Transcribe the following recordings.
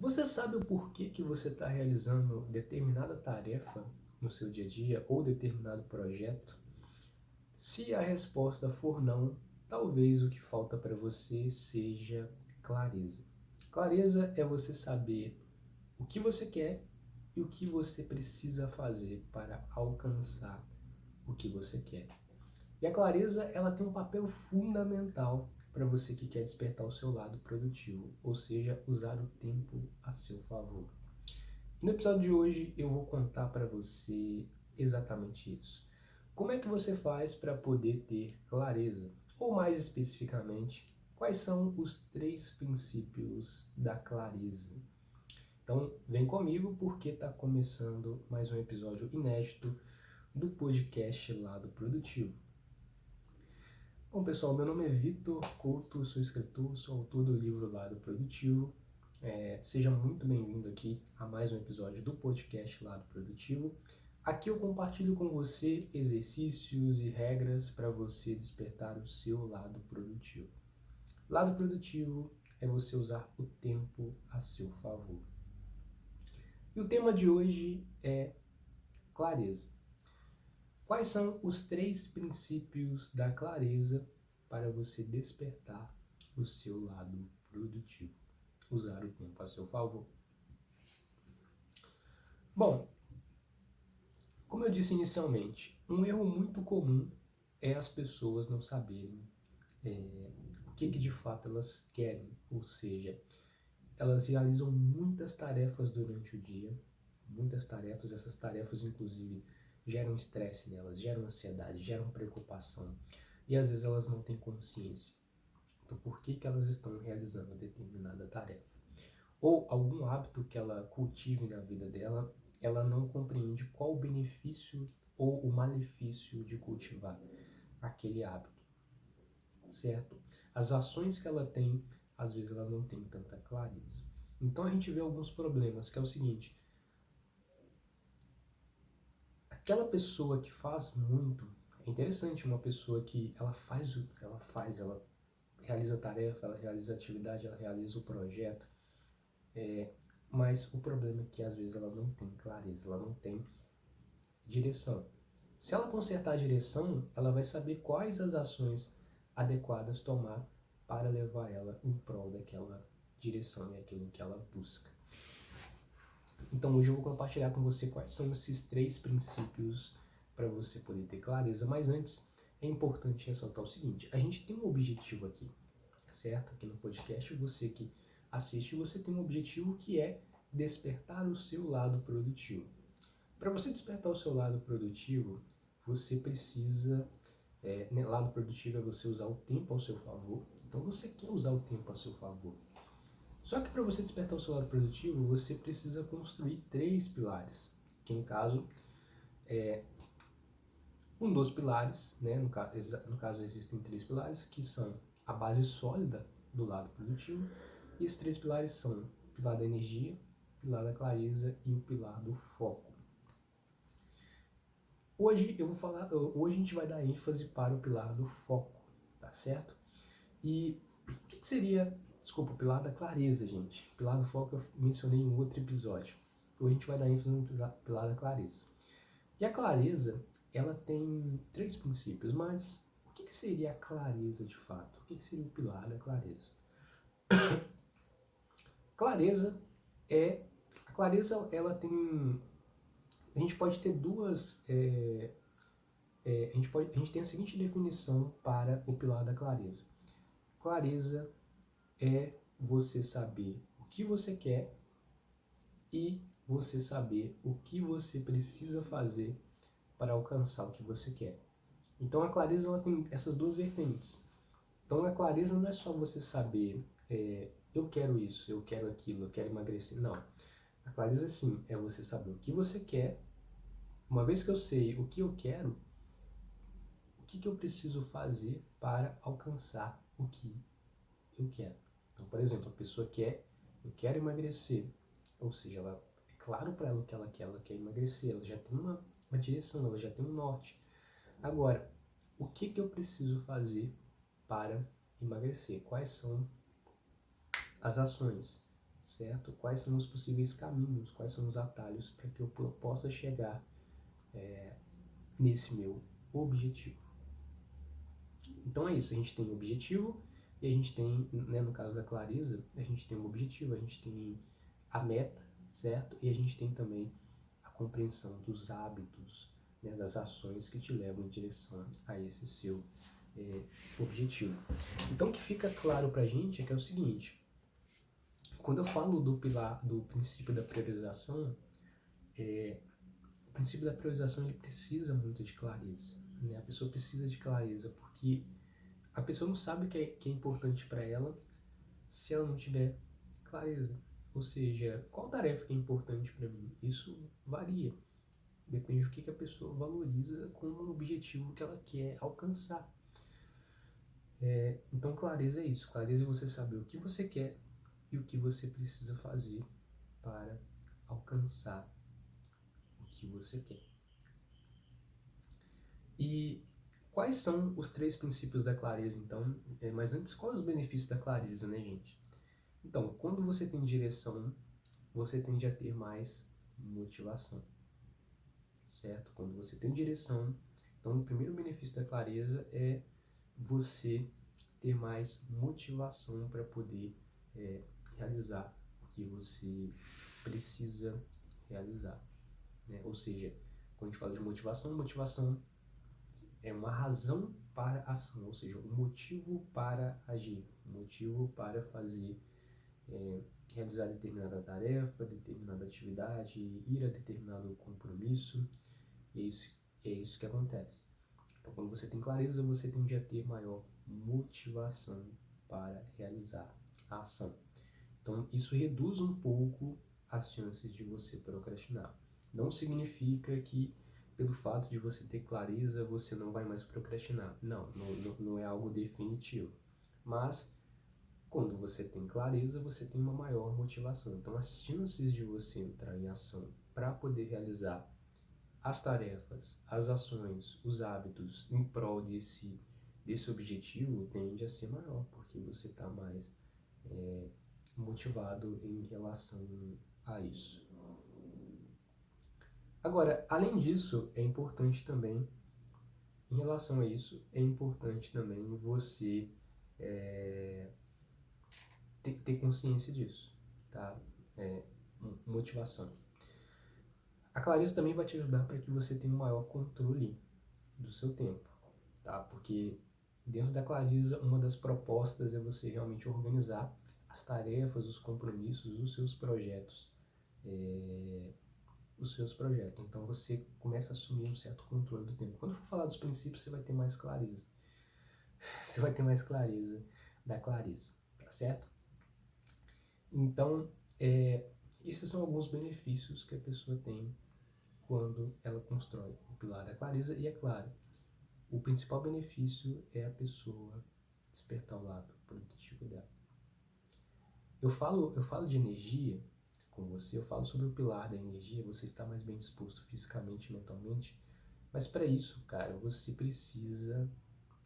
Você sabe o porquê que você está realizando determinada tarefa no seu dia a dia ou determinado projeto? Se a resposta for não, talvez o que falta para você seja clareza. Clareza é você saber o que você quer e o que você precisa fazer para alcançar o que você quer. E a clareza, ela tem um papel fundamental para você que quer despertar o seu lado produtivo, ou seja, usar o tempo a seu favor. E no episódio de hoje eu vou contar para você exatamente isso. Como é que você faz para poder ter clareza? Ou mais especificamente, quais são os 3 princípios da clareza? Então, vem comigo porque está começando mais um episódio inédito do podcast Lado Produtivo. Bom, pessoal, meu nome é Vitor Couto, sou escritor, sou autor do livro Lado Produtivo. Seja muito bem-vindo aqui a mais um episódio do podcast Lado Produtivo. Aqui eu compartilho com você exercícios e regras para você despertar o seu lado produtivo. Lado produtivo é você usar o tempo a seu favor. E o tema de hoje é clareza. Quais são os 3 princípios da clareza para você despertar o seu lado produtivo? Usar o tempo a seu favor. Bom, como eu disse inicialmente, um erro muito comum é as pessoas não saberem o que de fato elas querem, ou seja, elas realizam muitas tarefas durante o dia, muitas tarefas, essas tarefas inclusive geram estresse nelas, geram ansiedade, geram preocupação, e às vezes elas não têm consciência do porquê que elas estão realizando determinada tarefa. Ou algum hábito que ela cultive na vida dela, ela não compreende qual o benefício ou o malefício de cultivar aquele hábito, certo? As ações que ela tem, às vezes ela não tem tanta clareza. Então a gente vê alguns problemas, que é o seguinte: aquela pessoa que faz muito, é interessante uma pessoa que ela realiza a tarefa, ela realiza a atividade, ela realiza o projeto, mas o problema é que às vezes ela não tem clareza, ela não tem direção. Se ela consertar a direção, ela vai saber quais as ações adequadas tomar para levar ela em prol daquela direção e aquilo que ela busca. Então hoje eu vou compartilhar com você quais são esses 3 princípios para você poder ter clareza, mas antes é importante ressaltar o seguinte: a gente tem um objetivo aqui, certo? Aqui no podcast, você que assiste, você tem um objetivo que é despertar o seu lado produtivo. Para você despertar o seu lado produtivo, você precisa... lado produtivo é você usar o tempo ao seu favor. Então você quer usar o tempo a seu favor. Só que para você despertar o seu lado produtivo, você precisa construir 3 pilares. Que no caso, um dos pilares, né? No caso existem 3 pilares, que são a base sólida do lado produtivo. E esses 3 pilares são o pilar da energia, o pilar da clareza e o pilar do foco. Hoje a gente vai dar ênfase para o pilar do foco, tá certo? E o que seria, o pilar da clareza, gente? O pilar do foco eu mencionei em outro episódio. Hoje a gente vai dar ênfase no pilar da clareza. E a clareza, ela tem 3 princípios, mas o que seria a clareza de fato? O que seria o pilar da clareza? A clareza, ela tem... A gente pode ter duas... a gente tem a seguinte definição para o pilar da clareza. Clareza é você saber o que você quer e você saber o que você precisa fazer para alcançar o que você quer. Então a clareza, ela tem essas 2 vertentes. Então a clareza não é só você saber eu quero isso, eu quero aquilo, eu quero emagrecer. Não. A clareza sim é você saber o que você quer. Uma vez que eu sei o que eu quero, o que eu preciso fazer para alcançar o que eu quero. Então, por exemplo, a pessoa eu quero emagrecer, ou seja, é claro para ela o que ela quer emagrecer, ela já tem uma direção, ela já tem um norte. Agora, o que eu preciso fazer para emagrecer? Quais são as ações? certo? Quais são os possíveis caminhos, quais são os atalhos para que eu possa chegar nesse meu objetivo. Então é isso, a gente tem o objetivo e a gente tem, né, no caso da clareza, a gente tem o objetivo, a gente tem a meta, certo? E a gente tem também a compreensão dos hábitos, né, das ações que te levam em direção a esse seu objetivo. Então o que fica claro pra gente é que é o seguinte: quando eu falo do pilar, do princípio da priorização, o princípio da priorização ele precisa muito de clareza, né? A pessoa precisa de clareza porque a pessoa não sabe o que é importante para ela se ela não tiver clareza. Ou seja, qual tarefa que é importante para mim? Isso varia. Depende do que a pessoa valoriza como objetivo que ela quer alcançar. Então, clareza é isso. Clareza é você saber o que você quer e o que você precisa fazer para alcançar o que você quer. E quais são os 3 princípios da clareza, então? Mas antes, quais os benefícios da clareza, né, gente? Então, quando você tem direção, você tende a ter mais motivação, certo? Quando você tem direção, então o primeiro benefício da clareza é você ter mais motivação para poder realizar o que você precisa realizar, né? Ou seja, quando a gente fala de motivação, motivação é uma razão para a ação, ou seja, um motivo para agir, um motivo para fazer, realizar determinada tarefa, determinada atividade, ir a determinado compromisso, e é isso que acontece. Então, quando você tem clareza, você tende a ter maior motivação para realizar a ação. Então, isso reduz um pouco as chances de você procrastinar. Não significa que, pelo fato de você ter clareza, você não vai mais procrastinar. Não é algo definitivo. Mas, quando você tem clareza, você tem uma maior motivação. Então, as chances de você entrar em ação para poder realizar as tarefas, as ações, os hábitos em prol desse objetivo tende a ser maior, porque você está mais motivado em relação a isso. Agora, além disso, é importante também, em relação a isso, é importante também você ter consciência disso, tá? Motivação. A clareza também vai te ajudar para que você tenha um maior controle do seu tempo, tá? Porque dentro da clareza, uma das propostas é você realmente organizar as tarefas, os compromissos, os seus projetos. Então você começa a assumir um certo controle do tempo. Quando eu for falar dos princípios, você vai ter mais clareza. Você vai ter mais clareza da clareza, tá certo? Então, esses são alguns benefícios que a pessoa tem quando ela constrói o pilar da clareza. E é claro, o principal benefício é a pessoa despertar o lado produtivo dela. Eu falo de energia com você, eu falo sobre o pilar da energia, você está mais bem disposto fisicamente e mentalmente, mas para isso, cara, você precisa,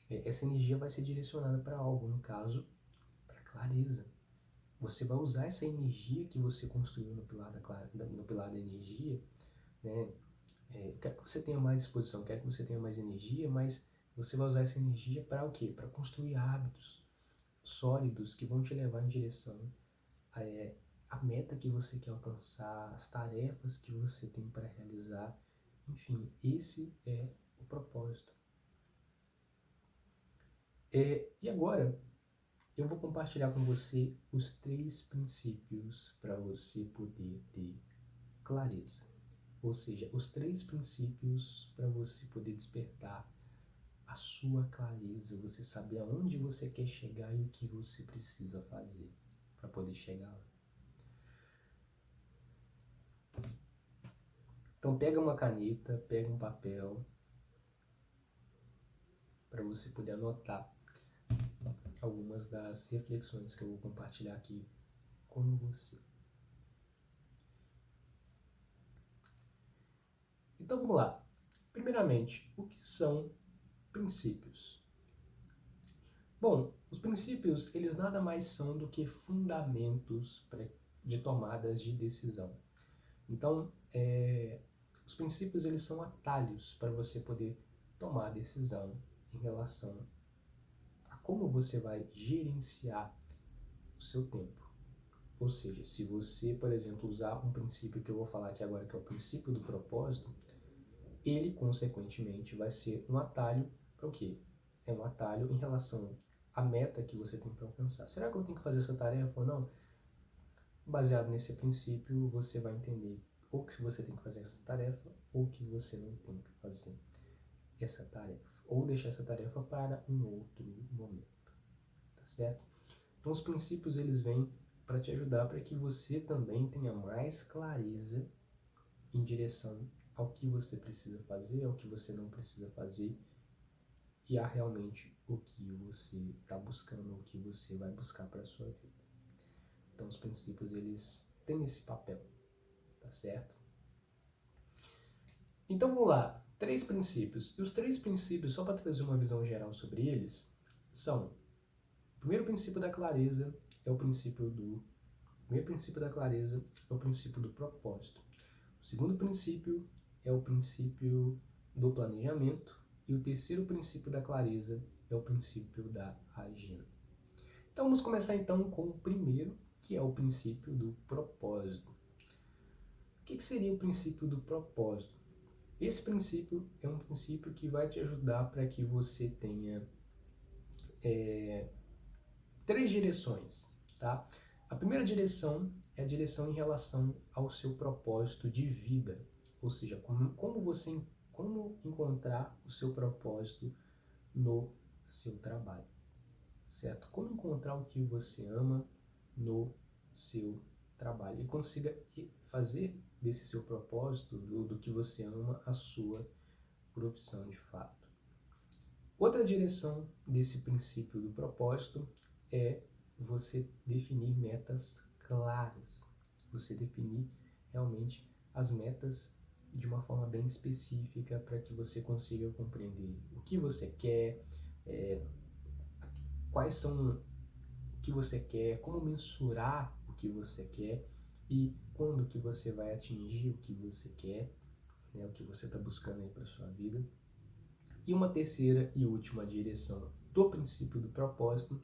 essa energia vai ser direcionada para algo, no caso, para clareza. Você vai usar essa energia que você construiu no pilar da energia, né? Eu quero que você tenha mais disposição, quero que você tenha mais energia, mas você vai usar essa energia para o quê? Para construir hábitos sólidos que vão te levar em direção a meta que você quer alcançar, as tarefas que você tem para realizar. Enfim, esse é o propósito. E agora, eu vou compartilhar com você os 3 princípios para você poder ter clareza. Ou seja, os 3 princípios para você poder despertar a sua clareza, você saber aonde você quer chegar e o que você precisa fazer para poder chegar lá. Então pega uma caneta, pega um papel, para você poder anotar algumas das reflexões que eu vou compartilhar aqui com você. Então vamos lá. Primeiramente, o que são princípios? Bom, os princípios, eles nada mais são do que fundamentos para de tomadas de decisão. Então, os princípios eles são atalhos para você poder tomar decisão em relação a como você vai gerenciar o seu tempo. Ou seja, se você, por exemplo, usar um princípio que eu vou falar aqui agora, que é o princípio do propósito, ele, consequentemente, vai ser um atalho para o quê? É um atalho em relação à meta que você tem para alcançar. Será que eu tenho que fazer essa tarefa ou não? Baseado nesse princípio, você vai entender ou que você tem que fazer essa tarefa ou que você não tem que fazer essa tarefa. Ou deixar essa tarefa para um outro momento. Tá certo? Então, os princípios, eles vêm para te ajudar para que você também tenha mais clareza em direção ao que você precisa fazer, ao que você não precisa fazer e a realmente o que você está buscando, o que você vai buscar para a sua vida. Então, os princípios, eles têm esse papel, tá certo? Então, vamos lá. 3 princípios. E os 3 princípios, só para trazer uma visão geral sobre eles, são: o primeiro princípio da clareza é o princípio do... O primeiro princípio da clareza é o princípio do propósito. O segundo princípio é o princípio do planejamento. E o terceiro princípio da clareza é o princípio da agenda. Então, vamos começar então com o primeiro, que é o princípio do propósito. O que seria o princípio do propósito? Esse princípio é um princípio que vai te ajudar para que você tenha 3 direções, tá? A primeira direção é a direção em relação ao seu propósito de vida, ou seja, como encontrar o seu propósito no seu trabalho, certo? Como encontrar o que você ama no seu trabalho e consiga fazer desse seu propósito, do que você ama, a sua profissão de fato. Outra direção desse princípio do propósito é você definir metas claras, você definir realmente as metas de uma forma bem específica para que você consiga compreender o que você quer, quais são o que você quer, como mensurar o que você quer e quando que você vai atingir o que você quer, né, o que você está buscando aí para sua vida. E uma terceira e última direção do princípio do propósito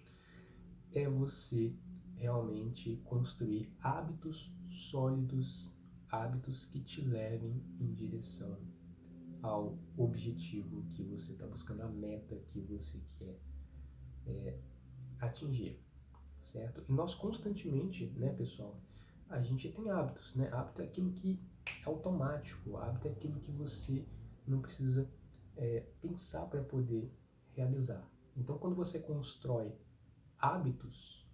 é você realmente construir hábitos sólidos, hábitos que te levem em direção ao objetivo que você está buscando, a meta que você quer atingir, certo? E nós constantemente, né, pessoal, a gente tem hábitos, né? Hábito é aquilo que é automático, hábito é aquilo que você não precisa pensar para poder realizar. Então, quando você constrói hábitos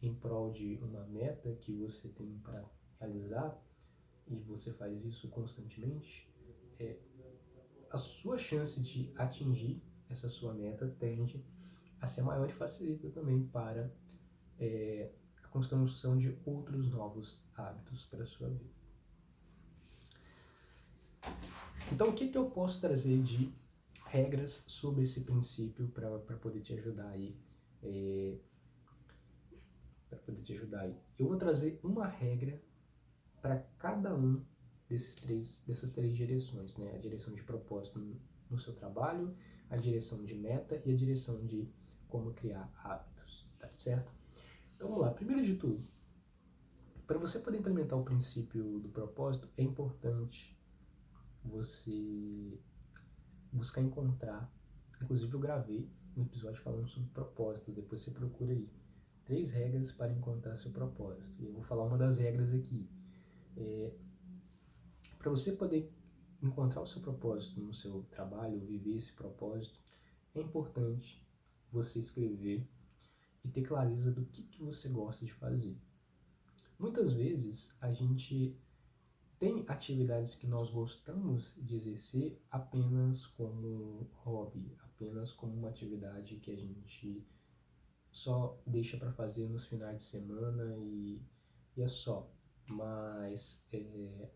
em prol de uma meta que você tem para realizar e você faz isso constantemente, a sua chance de atingir essa sua meta tende a ser maior e facilita também para a construção de outros novos hábitos para a sua vida. Então, o que eu posso trazer de regras sobre esse princípio para poder te ajudar aí? Eu vou trazer uma regra para cada um dessas três direções, né? A direção de propósito no seu trabalho, a direção de meta e a direção de como criar hábitos, tá certo? Então vamos lá, primeiro de tudo, para você poder implementar o princípio do propósito, é importante você buscar encontrar, inclusive eu gravei um episódio falando sobre propósito, depois você procura aí, 3 regras para encontrar seu propósito. E eu vou falar uma das regras aqui. Para você poder encontrar o seu propósito no seu trabalho, viver esse propósito, é importante você escrever e ter clareza do que você gosta de fazer. Muitas vezes a gente tem atividades que nós gostamos de exercer apenas como hobby, apenas como uma atividade que a gente só deixa para fazer nos finais de semana e é só. Mas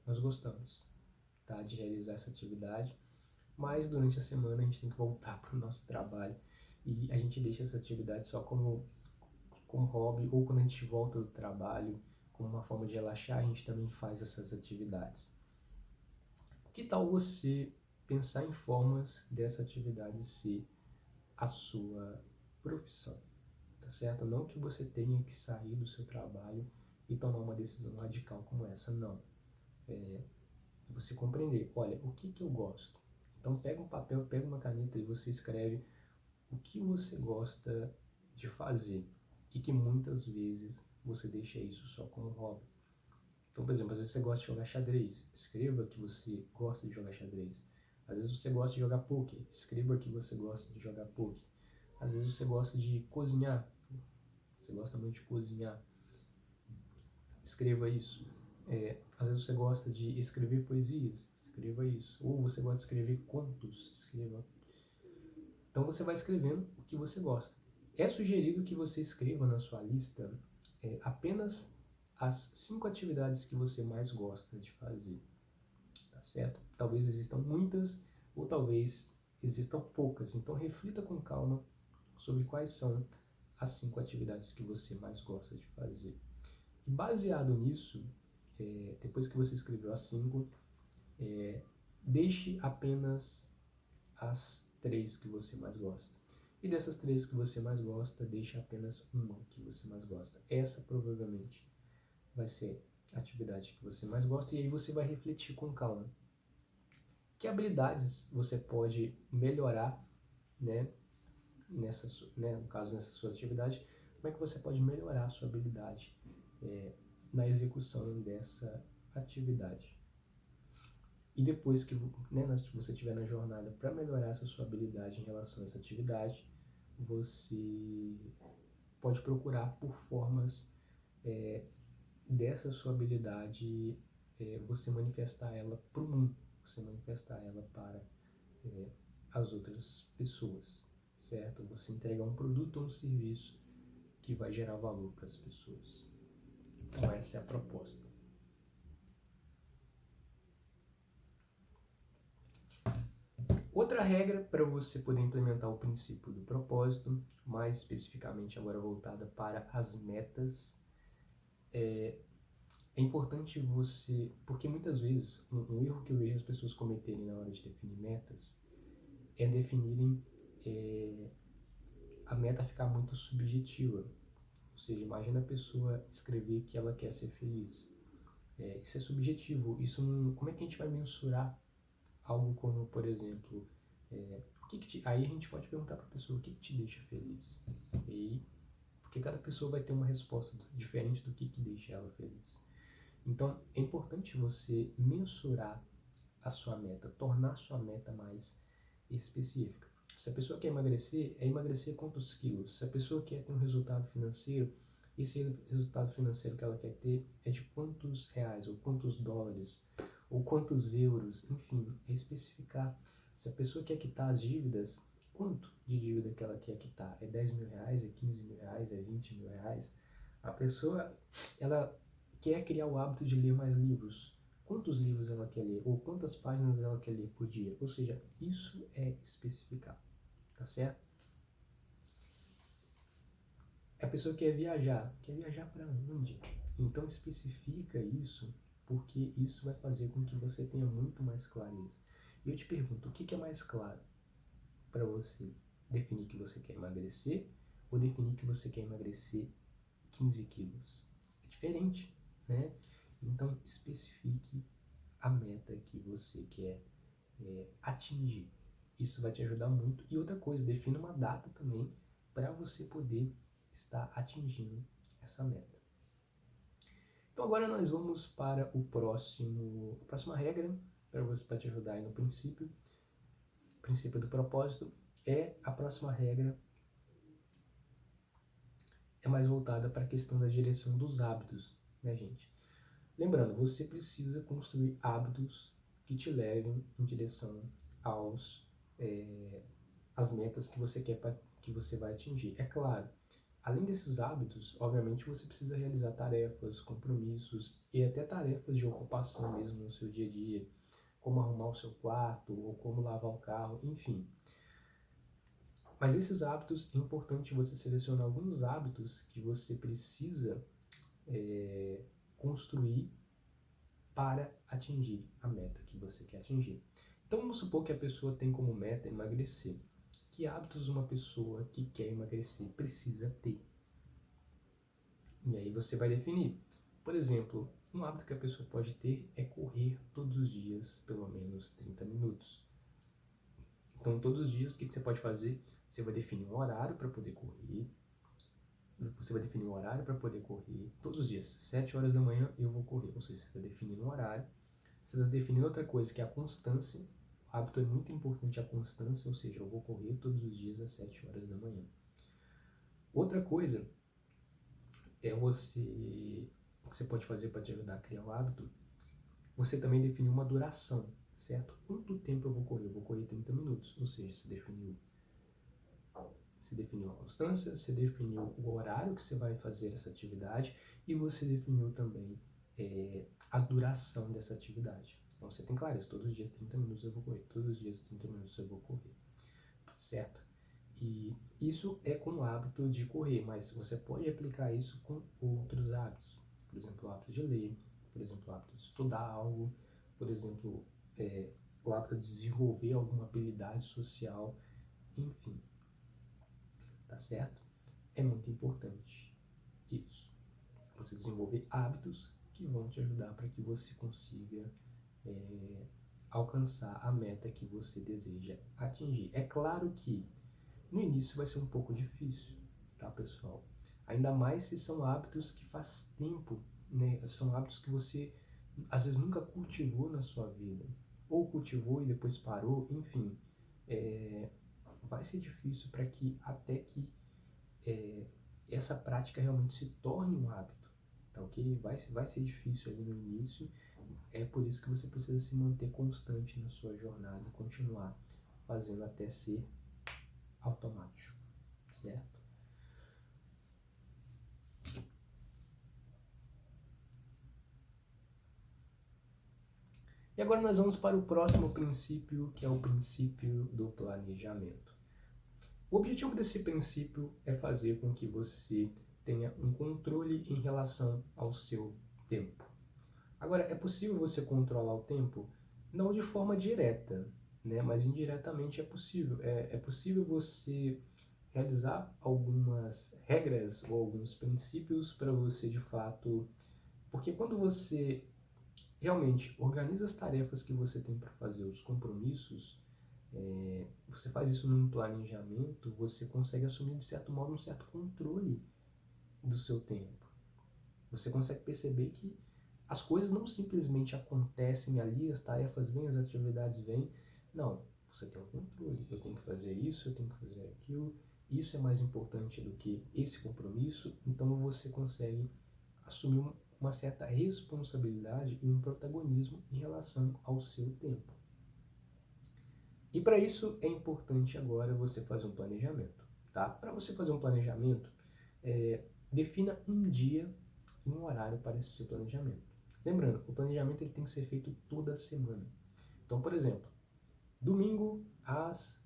nós gostamos, tá, de realizar essa atividade, mas durante a semana a gente tem que voltar para o nosso trabalho e a gente deixa essa atividade só como hobby, ou quando a gente volta do trabalho, como uma forma de relaxar, a gente também faz essas atividades. Que tal você pensar em formas dessa atividade ser a sua profissão, tá certo? Não que você tenha que sair do seu trabalho e tomar uma decisão radical como essa, não. Você compreender, olha, o que eu gosto? Então pega um papel, pega uma caneta e você escreve o que você gosta de fazer e que muitas vezes você deixa isso só como hobby. Então, por exemplo, às vezes você gosta de jogar xadrez, escreva que você gosta de jogar xadrez. Às vezes você gosta de jogar poker, escreva que você gosta de jogar poker. Às vezes você gosta de cozinhar, você gosta muito de cozinhar, escreva isso. Às vezes você gosta de escrever poesias, escreva isso. Ou você gosta de escrever contos, escreva. Então você vai escrevendo o que você gosta. É sugerido que você escreva na sua lista apenas as 5 atividades que você mais gosta de fazer, tá certo? Talvez existam muitas ou talvez existam poucas. Então reflita com calma sobre quais são as 5 atividades que você mais gosta de fazer. E baseado nisso, depois que você escreveu as 5, deixe apenas as 3 que você mais gosta. E dessas 3 que você mais gosta, deixe apenas uma que você mais gosta. Essa provavelmente vai ser a atividade que você mais gosta, e aí você vai refletir com calma. Que habilidades você pode melhorar, né, no caso, nessa sua atividade, como é que você pode melhorar a sua habilidade na execução dessa atividade. E depois que você estiver na jornada para melhorar essa sua habilidade em relação a essa atividade, você pode procurar por formas dessa sua habilidade, você manifestar ela para o mundo, você manifestar ela para as outras pessoas, certo? Você entregar um produto ou um serviço que vai gerar valor para as pessoas. Então essa é a proposta. Outra regra para você poder implementar o princípio do propósito, mais especificamente agora voltada para as metas, é importante você, porque muitas vezes um erro que eu vejo as pessoas cometerem na hora de definir metas é definirem a meta ficar muito subjetiva. Ou seja, imagina a pessoa escrever que ela quer ser feliz. Isso é subjetivo. Isso não, como é que a gente vai mensurar algo como, por exemplo, aí a gente pode perguntar para a pessoa o que te deixa feliz. Porque cada pessoa vai ter uma resposta diferente do que deixa ela feliz. Então, é importante você mensurar a sua meta, tornar a sua meta mais específica. Se a pessoa quer emagrecer, é emagrecer quantos quilos? Se a pessoa quer ter um resultado financeiro, esse resultado financeiro que ela quer ter é de quantos reais, ou quantos dólares, ou quantos euros, enfim, é especificar. Se a pessoa quer quitar as dívidas, quanto de dívida que ela quer quitar? É 10 mil reais, é 15 mil reais, é 20 mil reais? A pessoa, ela quer criar o hábito de ler mais livros. Quantos livros ela quer ler? Ou quantas páginas ela quer ler por dia? Ou seja, isso é especificar, tá certo? A pessoa quer viajar para onde? Então especifica isso, porque isso vai fazer com que você tenha muito mais clareza. E eu te pergunto, o que é mais claro para você? Definir que você quer emagrecer ou definir que você quer emagrecer 15 quilos? É diferente, né? Então especifique a meta que você quer atingir. Isso vai te ajudar muito. E outra coisa, defina uma data também para você poder estar atingindo essa meta. Então agora nós vamos para a próxima regra, para te ajudar aí no princípio do propósito. A próxima regra é mais voltada para a questão da direção dos hábitos, né, gente? Lembrando, você precisa construir hábitos que te levem em direção às metas que você quer que você vai atingir. É claro, além desses hábitos, obviamente você precisa realizar tarefas, compromissos e até tarefas de ocupação mesmo no seu dia a dia, como arrumar o seu quarto ou como lavar o carro, enfim. Mas esses hábitos, é importante você selecionar alguns hábitos que você precisa construir para atingir a meta que você quer atingir. Então vamos supor que a pessoa tem como meta emagrecer. Que hábitos uma pessoa que quer emagrecer precisa ter? E aí você vai definir. Por exemplo, um hábito que a pessoa pode ter é correr todos os dias, pelo menos 30 minutos. Então, todos os dias, o que você pode fazer? Você vai definir um horário para poder correr. Você vai definir um horário para poder correr todos os dias. 7 horas da manhã eu vou correr. Ou seja, você está definindo um horário. Você está definindo outra coisa, que é a constância. O hábito é muito importante, a constância, ou seja, eu vou correr todos os dias às 7 horas da manhã. Outra coisa é o que você pode fazer para te ajudar a criar o hábito. Você também definiu uma duração, certo? Quanto tempo eu vou correr? Eu vou correr 30 minutos, ou seja, você definiu a constância, você definiu o horário que você vai fazer essa atividade e você definiu também a duração dessa atividade. Então você tem claro isso, todos os dias 30 minutos eu vou correr, todos os dias 30 minutos eu vou correr, certo? E isso é com o hábito de correr, mas você pode aplicar isso com outros hábitos. Por exemplo, o hábito de ler, por exemplo, o hábito de estudar algo, por exemplo, o hábito de desenvolver alguma habilidade social, enfim. Tá certo? É muito importante isso. Você desenvolver hábitos que vão te ajudar para que você consiga alcançar a meta que você deseja atingir. É claro que no início vai ser um pouco difícil, tá, pessoal? Ainda mais se são hábitos que faz tempo, né? São hábitos que você às vezes nunca cultivou na sua vida, ou cultivou e depois parou, enfim. Vai ser difícil para que até que essa prática realmente se torne um hábito, tá ok? Vai ser difícil ali no início, é por isso que você precisa se manter constante na sua jornada e continuar fazendo até ser automático, certo? E agora nós vamos para o próximo princípio, que é o princípio do planejamento. O objetivo desse princípio é fazer com que você tenha um controle em relação ao seu tempo. Agora, é possível você controlar o tempo? Não de forma direta, né? Mas indiretamente é possível. É possível você realizar algumas regras ou alguns princípios para você de fato... Porque quando você realmente organiza as tarefas que você tem para fazer, os compromissos, você faz isso num planejamento, você consegue assumir de certo modo um certo controle do seu tempo. Você consegue perceber que as coisas não simplesmente acontecem ali, as tarefas vêm, as atividades vêm. Não, você tem um controle. Eu tenho que fazer isso, eu tenho que fazer aquilo. Isso é mais importante do que esse compromisso. Então você consegue assumir uma certa responsabilidade e um protagonismo em relação ao seu tempo. E para isso é importante agora você fazer um planejamento, tá? Para você fazer um planejamento, defina um dia e um horário para esse seu planejamento. Lembrando, o planejamento ele tem que ser feito toda semana. Então, por exemplo, domingo às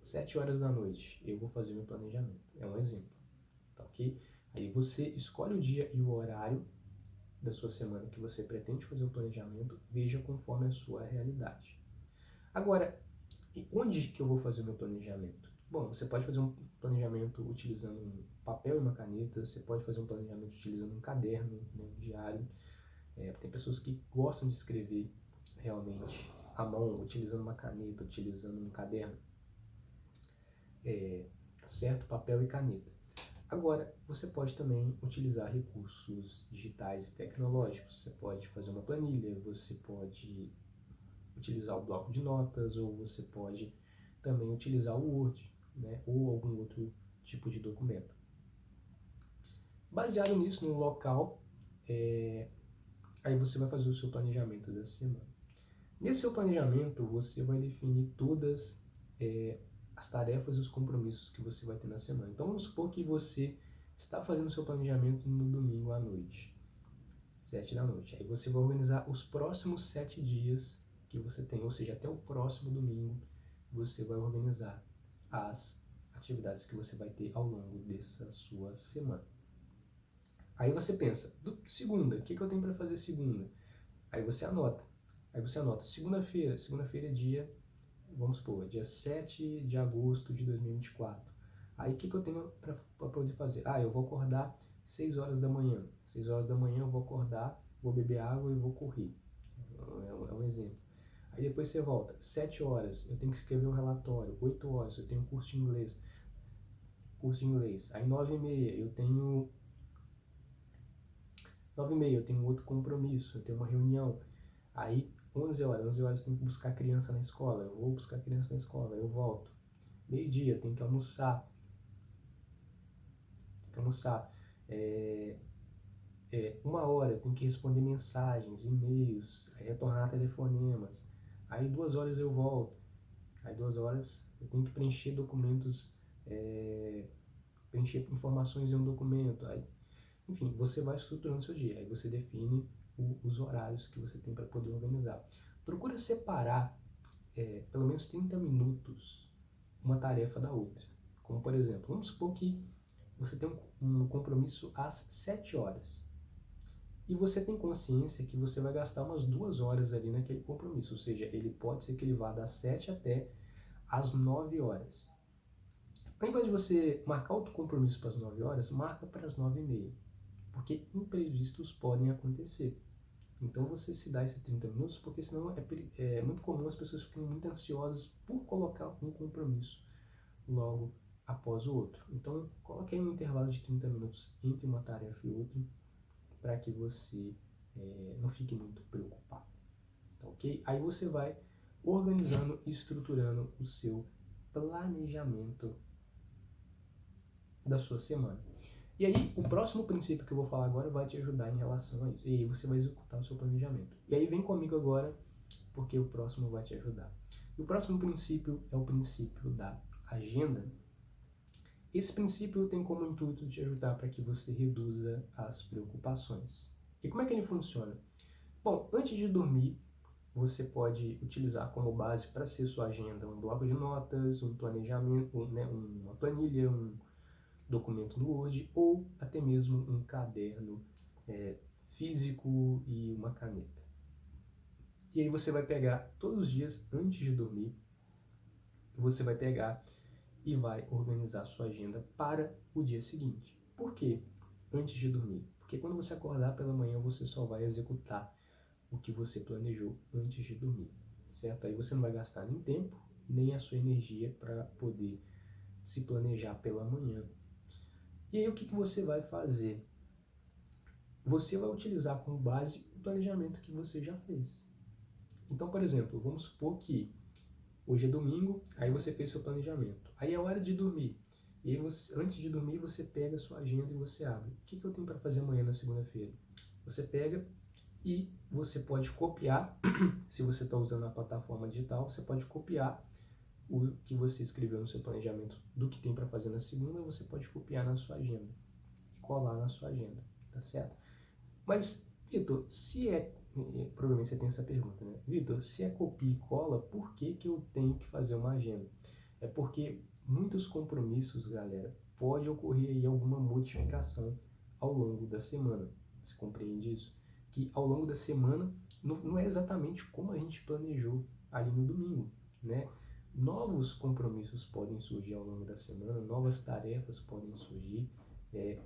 7 horas da noite eu vou fazer meu planejamento. É um exemplo, tá ok? Aí você escolhe o dia e o horário da sua semana que você pretende fazer o planejamento, veja conforme a sua realidade. Agora, onde que eu vou fazer o meu planejamento? Bom, você pode fazer um planejamento utilizando um papel e uma caneta, você pode fazer um planejamento utilizando um caderno, né, um diário. Tem pessoas que gostam de escrever realmente à mão, utilizando uma caneta, utilizando um caderno. Certo? Papel e caneta. Agora, você pode também utilizar recursos digitais e tecnológicos. Você pode fazer uma planilha, você pode utilizar o bloco de notas, ou você pode também utilizar o Word, né, ou algum outro tipo de documento. Baseado nisso, no local, aí você vai fazer o seu planejamento da semana. Nesse seu planejamento, você vai definir todas as tarefas e os compromissos que você vai ter na semana. Então, vamos supor que você está fazendo o seu planejamento no domingo à noite, 7 da noite. Aí você vai organizar os próximos 7 dias que você tem, ou seja, até o próximo domingo, você vai organizar as atividades que você vai ter ao longo dessa sua semana. Aí você pensa, segunda, o que eu tenho para fazer segunda? Aí você anota. Segunda-feira é dia, vamos supor, dia 7 de agosto de 2024. Aí o que eu tenho para poder fazer? Eu vou acordar 6 horas da manhã. 6 horas da manhã eu vou acordar, vou beber água e vou correr. É um exemplo. Aí depois você volta, 7 horas, eu tenho que escrever um relatório. 8 horas, eu tenho curso de inglês. Aí 9h30, eu tenho 9h30, eu tenho outro compromisso, eu tenho uma reunião. Aí 11 horas eu tenho que buscar a criança na escola. Eu vou buscar a criança na escola, eu volto. Meio-dia, eu tenho que almoçar. É, 1 hora, eu tenho que responder mensagens, e-mails, retornar telefonemas. Aí 2 horas eu volto. Aí 2 horas eu tenho que preencher documentos, preencher informações em um documento. Aí, enfim, você vai estruturando o seu dia. Aí você define os horários que você tem para poder organizar. Procura separar pelo menos 30 minutos uma tarefa da outra. Como, por exemplo, vamos supor que você tem um compromisso às 7 horas. E você tem consciência que você vai gastar umas 2 horas ali naquele compromisso. Ou seja, ele pode ser que ele vá das 7 até às 9 horas. Ao invés de você marcar outro compromisso para as 9 horas, marca para as 9h30. Porque imprevistos podem acontecer. Então você se dá esses 30 minutos, porque senão é muito comum as pessoas ficarem muito ansiosas por colocar um compromisso logo após o outro. Então coloque aí um intervalo de 30 minutos entre uma tarefa e outra, para que você não fique muito preocupado. Tá, ok? Aí você vai organizando e estruturando o seu planejamento da sua semana. E aí, o próximo princípio que eu vou falar agora vai te ajudar em relação a isso. E aí você vai executar o seu planejamento. E aí vem comigo agora, porque o próximo vai te ajudar. E o próximo princípio é o princípio da agenda. Esse princípio tem como intuito te ajudar para que você reduza as preocupações. E como é que ele funciona? Bom, antes de dormir, você pode utilizar como base para ser sua agenda um bloco de notas, um planejamento, uma planilha, um documento no Word ou até mesmo um caderno físico e uma caneta. E aí você vai pegar todos os dias antes de dormir, você vai pegar e vai organizar sua agenda para o dia seguinte. Por quê? Antes de dormir. Porque quando você acordar pela manhã, você só vai executar o que você planejou antes de dormir, certo? Aí você não vai gastar nem tempo, nem a sua energia para poder se planejar pela manhã. E aí o que você vai fazer? Você vai utilizar como base o planejamento que você já fez. Então, por exemplo, vamos supor que hoje é domingo, aí você fez seu planejamento. Aí é hora de dormir. E aí antes de dormir, você pega a sua agenda e você abre. O que eu tenho para fazer amanhã na segunda-feira? Você pega e você pode copiar, se você está usando a plataforma digital, você pode copiar o que você escreveu no seu planejamento do que tem para fazer na segunda, você pode copiar na sua agenda e colar na sua agenda, tá certo? Mas, Vitor, provavelmente você tem essa pergunta, né? Vitor, se é copia e cola, por que eu tenho que fazer uma agenda? É porque muitos compromissos, galera, pode ocorrer aí alguma modificação ao longo da semana. Você compreende isso? Que ao longo da semana não é exatamente como a gente planejou ali no domingo, né? Novos compromissos podem surgir ao longo da semana, novas tarefas podem surgir,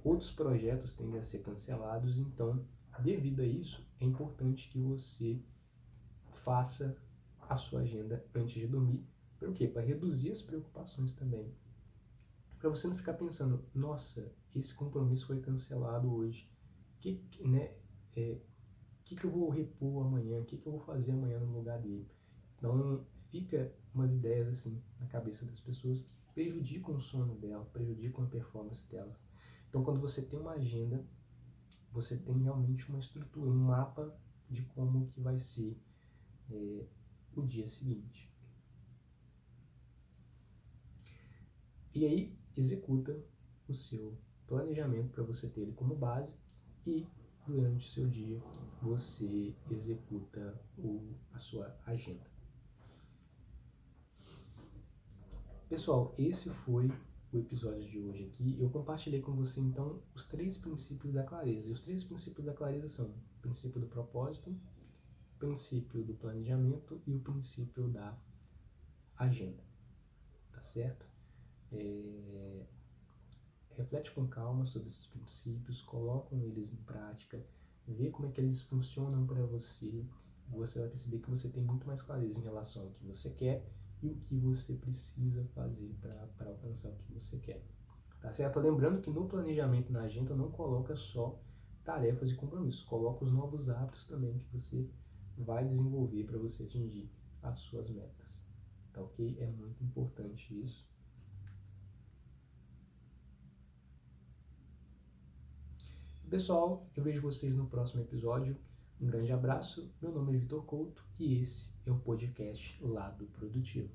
outros projetos tendem a ser cancelados, então, devido a isso, é importante que você faça a sua agenda antes de dormir. Para o quê? Para reduzir as preocupações também. Para você não ficar pensando, nossa, esse compromisso foi cancelado hoje, que eu vou repor amanhã, o que eu vou fazer amanhã no lugar dele. Então, fica umas ideias assim na cabeça das pessoas que prejudicam o sono dela, prejudicam a performance delas. Então, quando você tem uma agenda, você tem realmente uma estrutura, um mapa de como que vai ser o dia seguinte. E aí, executa o seu planejamento para você ter ele como base e durante o seu dia você executa a sua agenda. Pessoal, esse foi o episódio de hoje aqui, eu compartilhei com você então os 3 princípios da clareza. E os 3 princípios da clareza são o princípio do propósito, o princípio do planejamento e o princípio da agenda, tá certo? Reflete com calma sobre esses princípios, coloca eles em prática, vê como é que eles funcionam para você. Você vai perceber que você tem muito mais clareza em relação ao que você quer e o que você precisa fazer para alcançar o que você quer. Tá certo? Lembrando que no planejamento, na agenda, não coloca só tarefas e compromissos, coloca os novos hábitos também que você vai desenvolver para você atingir as suas metas. Tá ok? É muito importante isso. Pessoal, eu vejo vocês no próximo episódio. Um grande abraço, meu nome é Vitor Couto e esse é o podcast Lado Produtivo.